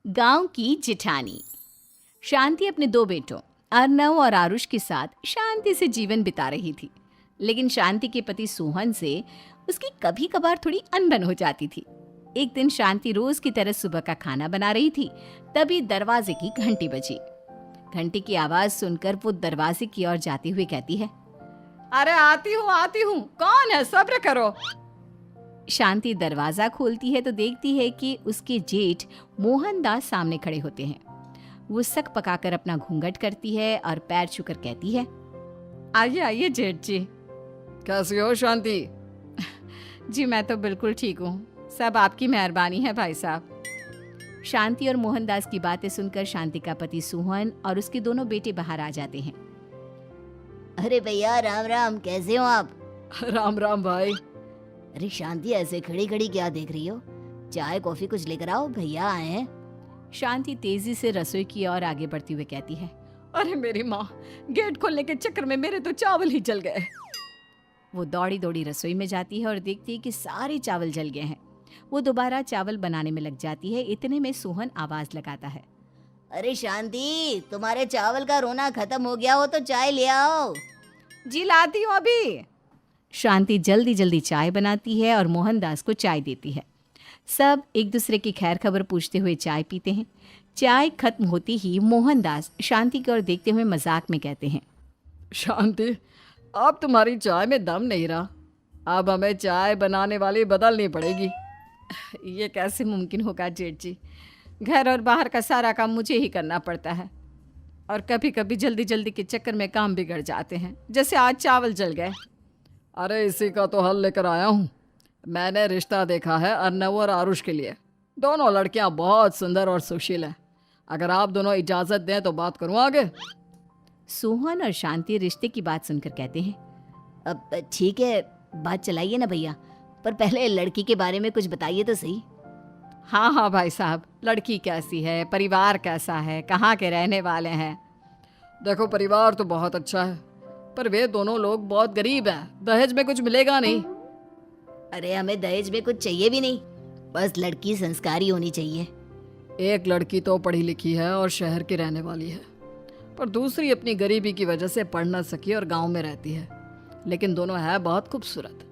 गांव की जिठानी। शांति अपने दो बेटों अर्नव और आरुष के साथ शांति से जीवन बिता रही थी। लेकिन शांति के पति सोहन से उसकी कभी कभार थोड़ी अनबन हो जाती थी। एक दिन शांति रोज की तरह सुबह का खाना बना रही थी, तभी दरवाजे की घंटी बजी। घंटी की आवाज सुनकर वो दरवाजे की ओर जाते हुए कहती है, अरे आती हूँ, कौन है? सब्र करो। शांति दरवाजा खोलती है तो देखती है कि उसके जेठ मोहनदास सामने खड़े होते हैं। वो सक पकाकर अपना घूंघट करती है और पैर छूकर कहती है, आइए आइए जेठ जी। कैसी हो शांति? जी मैं तो बिल्कुल ठीक हूँ, सब आपकी मेहरबानी है भाई साहब। शांति और मोहनदास की बातें सुनकर शांति का पति सोहन और उसके दोनों बेटे बाहर आ जाते हैं। अरे भैया राम राम, कैसे हो आप? राम राम भाई। अरे शांति, ऐसे खड़ी खड़ी क्या देख रही हो? चाय कॉफी कुछ लेकर आओ, भैया आए हैं। शांति तेजी से रसोई की ओर आगे बढ़ती हुए कहती है, अरे मेरी माँ, गेट खोलने के चक्कर में मेरे तो चावल ही जल गए। वो दौड़ी दौड़ी रसोई में जाती है और देखती है कि सारे चावल जल गए हैं। वो दोबारा चावल बनाने में लग जाती है। इतने में सोहन आवाज लगाता है, अरे शांति, तुम्हारे चावल का रोना खत्म हो गया हो तो चाय ले आओ। जी लाती हूँ अभी। शांति जल्दी जल्दी चाय बनाती है और मोहनदास को चाय देती है। सब एक दूसरे की खैर खबर पूछते हुए चाय पीते हैं। चाय खत्म होती ही मोहनदास शांति की ओर देखते हुए मजाक में कहते हैं, शांति, अब तुम्हारी चाय में दम नहीं रहा, अब हमें चाय बनाने वाली बदलनी पड़ेगी। ये कैसे मुमकिन होगा जेठ जी? घर और बाहर का सारा काम मुझे ही करना पड़ता है और कभी कभी जल्दी जल्दी के चक्कर में काम बिगड़ जाते हैं, जैसे आज चावल जल गए। अरे इसी का तो हल लेकर आया हूँ। मैंने रिश्ता देखा है अर्नव और आरुष के लिए। दोनों लड़कियाँ बहुत सुंदर और सुशील हैं। अगर आप दोनों इजाज़त दें तो बात करूँ आगे। सोहन और शांति रिश्ते की बात सुनकर कहते हैं, अब ठीक है, बात चलाइए ना भैया, पर पहले लड़की के बारे में कुछ बताइए तो सही। हाँ हाँ भाई साहब, लड़की कैसी है, परिवार कैसा है, कहाँ के रहने वाले हैं? देखो, परिवार तो बहुत अच्छा है, पर वे दोनों लोग बहुत गरीब हैं। दहेज में कुछ मिलेगा नहीं। अरे हमें दहेज में कुछ चाहिए भी नहीं, बस लड़की संस्कारी होनी चाहिए। एक लड़की तो पढ़ी लिखी है और शहर की रहने वाली है, पर दूसरी अपनी गरीबी की वजह से पढ़ न सकी और गांव में रहती है। लेकिन दोनों है बहुत खूबसूरत।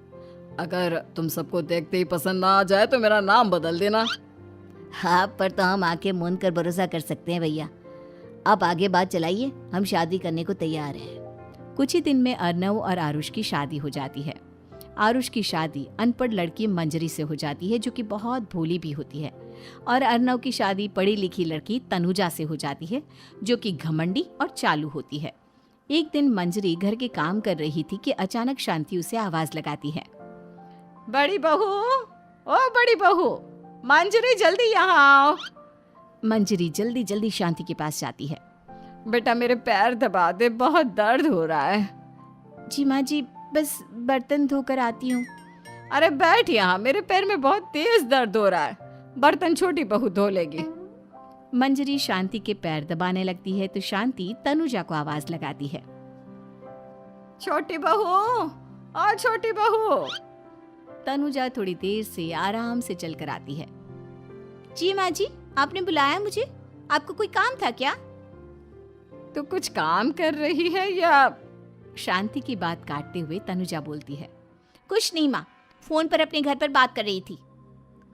अगर तुम सबको देखते ही पसंद ना आ जाए तो मेरा नाम बदल देना। हाँ, पर तो हम आके मूंद कर भरोसा कर सकते हैं भैया। आप आगे बात चलाइए, हम शादी करने को तैयार हैं। कुछ ही दिन में अर्नव और आरुष की शादी हो जाती है। आरुष की शादी अनपढ़ लड़की मंजरी से हो जाती है, जो कि बहुत भोली भी होती है। और अर्नव की शादी पढ़ी लिखी लड़की तनुजा से हो जाती है, जो कि घमंडी और चालू होती है। एक दिन मंजरी घर के काम कर रही थी कि अचानक शांति उसे आवाज लगाती है, बड़ी बहू, ओ बड़ी बहू, मंजरी जल्दी यहाँ आओ। मंजरी जल्दी जल्दी शांति के पास जाती है। बेटा मेरे पैर दबा दे, बहुत दर्द हो रहा है। जी माँ जी, बस बर्तन धोकर आती हूँ। अरे बैठ यहाँ, मेरे पैर में बहुत तेज दर्द हो रहा है। बर्तन छोटी बहू धो लेगी। मंजरी शांति के पैर दबाने लगती है तो शांति तनुजा को आवाज लगाती है, छोटी बहू, ओ छोटी बहू। तनुजा थोड़ी देर से आराम से चलकर आती है। जी माँ जी, आपने बुलाया मुझे? आपको कोई काम था क्या? तो कुछ काम कर रही है या? शांति की बात काटते हुए तनुजा बोलती है, कुछ नहीं माँ, फोन पर अपने घर पर बात कर रही थी।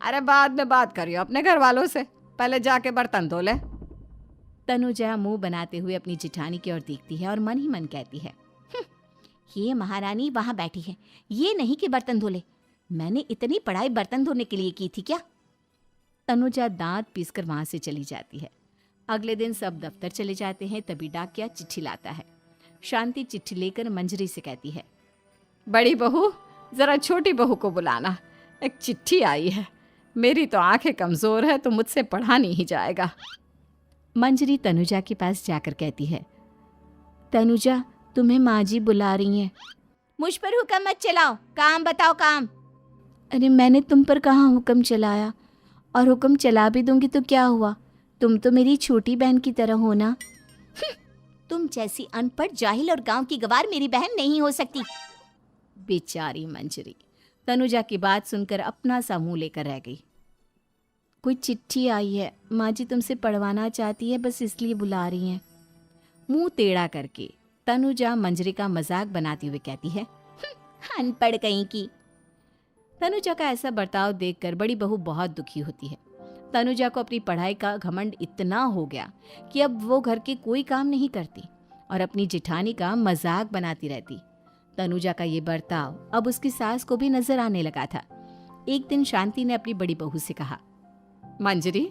अरे बाद में बात करियो अपने घर वालों से, पहले जाके बर्तन धो ले। तनुजा मुंह बनाते हुए अपनी जिठानी की ओर देखती है और मन ही मन कहती है, ये महारानी वहां बैठी है, ये नहीं कि बर्तन धो ले। मैंने इतनी पढ़ाई बर्तन धोने के लिए की थी क्या? तनुजा दांत पीसकर वहां से चली जाती है। अगले दिन सब दफ्तर चले जाते हैं, तभी डाकिया चिट्ठी लाता है। शांति चिट्ठी लेकर मंजरी से कहती है, बड़ी बहू, जरा छोटी बहू को बुलाना, एक चिट्ठी आई है। मेरी तो आंखें कमजोर है तो मुझसे पढ़ा नहीं जाएगा। मंजरी तनुजा के पास जाकर कहती है, तनुजा, तुम्हें माँ जी बुला रही हैं। मुझ पर हुक्म मत चलाओ, काम बताओ काम। अरे मैंने तुम पर कहाँ हुक्म चलाया, और हुक्म चला भी दूंगी तो क्या हुआ? तुम तो मेरी छोटी बहन की तरह हो ना। तुम जैसी अनपढ़, जाहिल और गांव की गवार मेरी बहन नहीं हो सकती। बेचारी मंजरी तनुजा की बात सुनकर अपना सा मुंह लेकर रह गई। कोई चिट्ठी आई है, माँ जी तुमसे पढ़वाना चाहती है, बस इसलिए बुला रही हैं। मुंह टेढ़ा करके तनुजा मंजरी का मजाक बनाती हुए कहती है, अनपढ़ कहीं की। तनुजा का ऐसा बर्ताव देखकर बड़ी बहू बहुत दुखी होती है। तनुजा को अपनी पढ़ाई का घमंड इतना हो गया कि अब वो घर के कोई काम नहीं करती और अपनी जिठानी का मजाक बनाती रहती। तनुजा का ये बर्ताव अब उसकी सास को भी नजर आने लगा था। एक दिन शांति ने अपनी बड़ी बहू से कहा, मंजरी,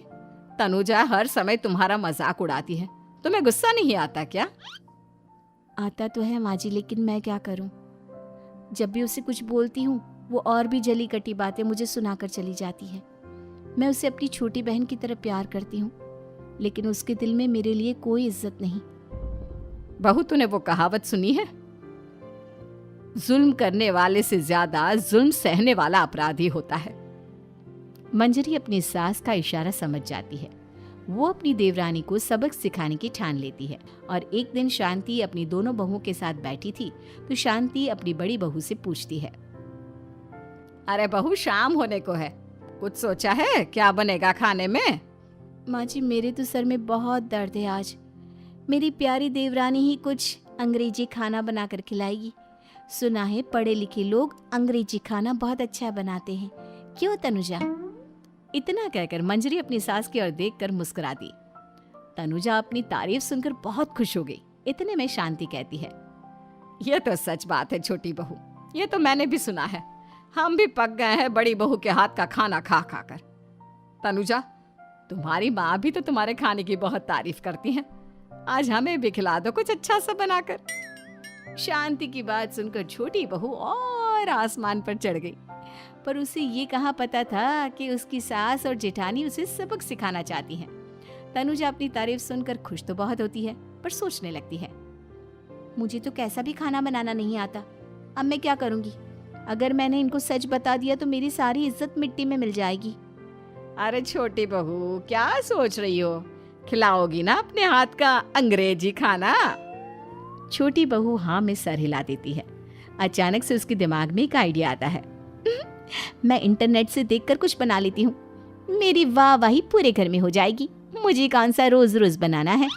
तनुजा हर समय तुम्हारा मजाक उड़ाती है, तुम्हें गुस्सा नहीं आता क्या? आता तो है माँ जी, लेकिन मैं क्या करूं? जब भी उसे कुछ बोलती हूँ वो और भी जली कटी बातें मुझे सुनाकर चली जाती है। मैं उसे अपनी छोटी बहन की तरह प्यार करती हूँ, लेकिन उसके दिल में मेरे लिए कोई इज्जत नहीं। बहू, तूने वो कहावत सुनी है, जुल्म करने वाले से ज्यादा जुल्म सहने वाला अपराधी होता है। मंजरी अपनी सास का इशारा समझ जाती है। वो अपनी देवरानी को सबक सिखाने की ठान लेती है और एक दिन शांति अपनी दोनों बहुओं के साथ बैठी थी तो शांति अपनी बड़ी बहू से पूछती है, अरे बहू, शाम होने को है, कुछ सोचा है क्या बनेगा खाने में? माँ जी, मेरे तो सर में बहुत दर्द है आज। मेरी प्यारी देवरानी ही कुछ अंग्रेजी खाना बनाकर खिलाएगी। सुना है पढ़े लिखे लोग अंग्रेजी खाना बहुत अच्छा बनाते हैं, क्यों तनुजा? इतना कहकर मंजरी अपनी सास की ओर देखकर मुस्कुरा दी। तनुजा अपनी तारीफ सुनकर बहुत खुश हो गई। इतने में शांति कहती है, यह तो सच बात है छोटी बहू, ये तो मैंने भी सुना है। हम भी पक गए हैं बड़ी बहू के हाथ का खाना खा खा कर। तनुजा, तुम्हारी माँ भी तो तुम्हारे खाने की बहुत तारीफ करती हैं। आज हमें भी खिला दो कुछ अच्छा सा बनाकर। शांति की बात सुनकर छोटी बहू और आसमान पर चढ़ गई, पर उसे ये कहाँ पता था कि उसकी सास और जेठानी उसे सबक सिखाना चाहती हैं। तनुजा अपनी तारीफ सुनकर खुश तो बहुत होती है, पर सोचने लगती है, मुझे तो कैसा भी खाना बनाना नहीं आता। अब मैं क्या करूंगी? अगर मैंने इनको सच बता दिया तो मेरी सारी इज्जत मिट्टी में मिल जाएगी। अरे छोटी बहू, क्या सोच रही हो? खिलाओगी ना अपने हाथ का अंग्रेजी खाना? छोटी बहू हाँ में सर हिला देती है। अचानक से उसके दिमाग में एक आइडिया आता है। मैं इंटरनेट से देखकर कुछ बना लेती हूँ, मेरी वाहवाही पूरे घर में हो जाएगी। मुझे कौन सा रोज रोज बनाना है।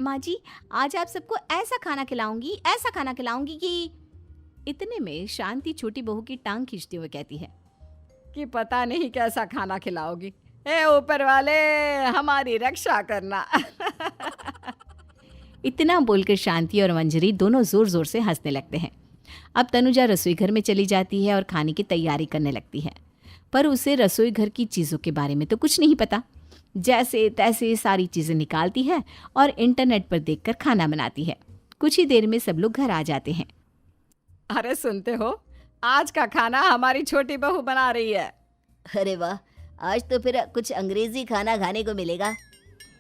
माँ जी, आज आप सबको ऐसा खाना खिलाऊंगी कि। इतने में शांति छोटी बहू की टांग खींचते हुए कहती है कि पता नहीं कैसा खाना खिलाओगी। ए ऊपर वाले, हमारी रक्षा करना। इतना बोलकर शांति और मंजरी दोनों जोर जोर से हंसने लगते हैं। अब तनुजा रसोई घर में चली जाती है और खाने की तैयारी करने लगती है, पर उसे रसोई घर की चीज़ों के बारे में तो कुछ नहीं पता। जैसे तैसे सारी चीज़ें निकालती है और इंटरनेट पर देखकर खाना बनाती है। कुछ ही देर में सब लोग घर आ जाते हैं। अरे सुनते हो, आज का खाना हमारी छोटी बहू बना रही है। अरे वाह, आज तो फिर कुछ अंग्रेजी खाना खाने को मिलेगा।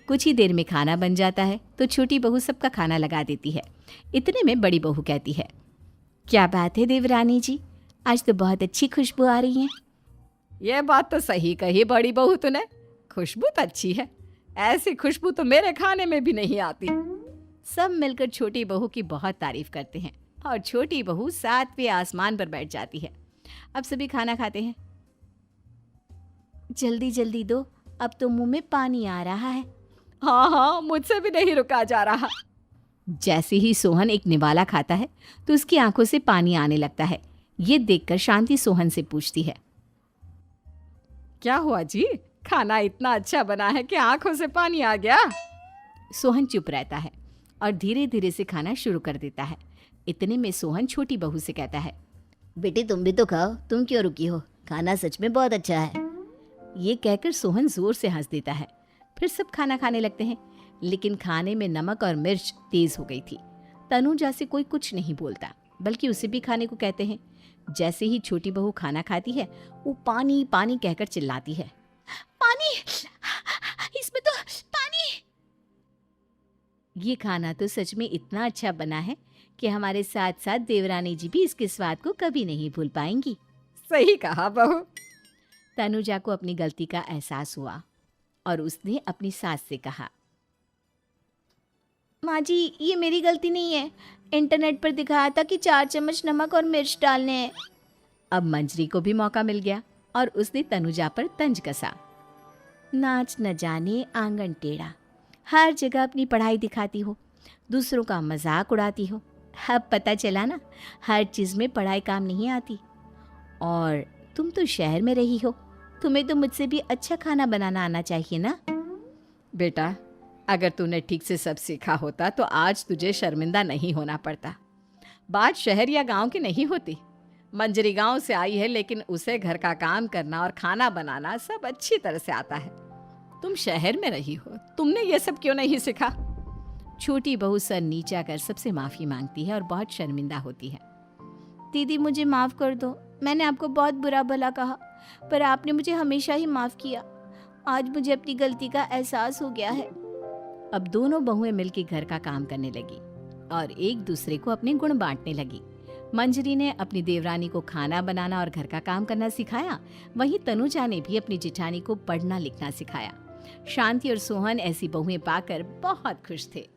कुछ ही देर में खाना बन जाता है तो छोटी बहू सबका खाना लगा देती है। इतने में बड़ी बहू कहती है, क्या बात है देवरानी जी, आज तो बहुत अच्छी खुशबू आ रही है। ये बात तो सही कही बड़ी बहू तूने, खुशबू तो अच्छी है। ऐसी खुशबू तो मेरे खाने में भी नहीं आती। सब मिलकर छोटी बहू की बहुत तारीफ करते हैं और छोटी बहू 7वें आसमान पर बैठ जाती है। अब सभी खाना खाते हैं। जल्दी जल्दी दो, अब तो मुंह में पानी आ रहा है। हाँ, मुझसे भी नहीं रुका जा रहा। जैसे ही सोहन एक निवाला खाता है तो उसकी आंखों से पानी आने लगता है। ये देखकर शांति सोहन से पूछती है, क्या हुआ जी, खाना इतना अच्छा बना है कि आंखों से पानी आ गया? सोहन चुप रहता है और धीरे धीरे से खाना शुरू कर देता है। इतने में सोहन छोटी बहू से कहता है, बेटी तुम भी तो खाओ, तुम क्यों रुकी हो? खाना सच में बहुत अच्छा है। ये कहकर सोहन जोर से हंस देता है। फिर सब खाना खाने लगते हैं, लेकिन खाने में नमक और मिर्च तेज हो गई थी। तनुजा से कोई कुछ नहीं बोलता, बल्कि उसे भी खाने को कहते हैं। जैसे ही छोटी बहू खाना खाती है वो पानी पानी कहकर चिल्लाती है, पानी, इसमें तो पानी। ये खाना तो सच में इतना अच्छा बना है कि हमारे साथ साथ देवरानी जी भी इसके स्वाद को कभी नहीं भूल पाएंगी। सही कहा बहू। तनुजा को अपनी गलती का एहसास हुआ और उसने अपनी सास से कहा, माँ जी ये मेरी गलती नहीं है, इंटरनेट पर दिखाया था कि 4 चम्मच नमक और मिर्च डालने हैं। अब मंजरी को भी मौका मिल गया और उसने तनुजा पर तंज कसा। नाच न जाने आंगन टेढ़ा, हर जगह अपनी पढ़ाई दिखाती हो, दूसरों का मजाक उड़ाती हो। अब पता चला ना, हर चीज़ में पढ़ाई काम नहीं आती। और तुम तो शहर में रही हो, तुम्हें तो मुझसे भी अच्छा खाना बनाना आना चाहिए ना। बेटा, अगर तूने ठीक से सब सीखा होता तो आज तुझे शर्मिंदा नहीं होना पड़ता। बात शहर या गांव की नहीं होती। मंजरी गांव से आई है, लेकिन उसे घर का काम करना और खाना बनाना सब अच्छी तरह से आता है। तुम शहर में रही हो, तुमने ये सब क्यों नहीं सीखा? छोटी बहू सर नीचा कर सबसे माफ़ी मांगती है और बहुत शर्मिंदा होती है। दीदी मुझे माफ़ कर दो, मैंने आपको बहुत बुरा भला कहा, पर आपने मुझे हमेशा ही माफ़ किया। आज मुझे अपनी गलती का एहसास हो गया है। अब दोनों बहुएं मिलकर घर का काम करने लगी और एक दूसरे को अपने गुण बांटने लगी। मंजरी ने अपनी देवरानी को खाना बनाना और घर का काम करना सिखाया, वहीं तनुजा ने भी अपनी जिठानी को पढ़ना लिखना सिखाया। शांति और सोहन ऐसी बहुएं पाकर बहुत खुश थे।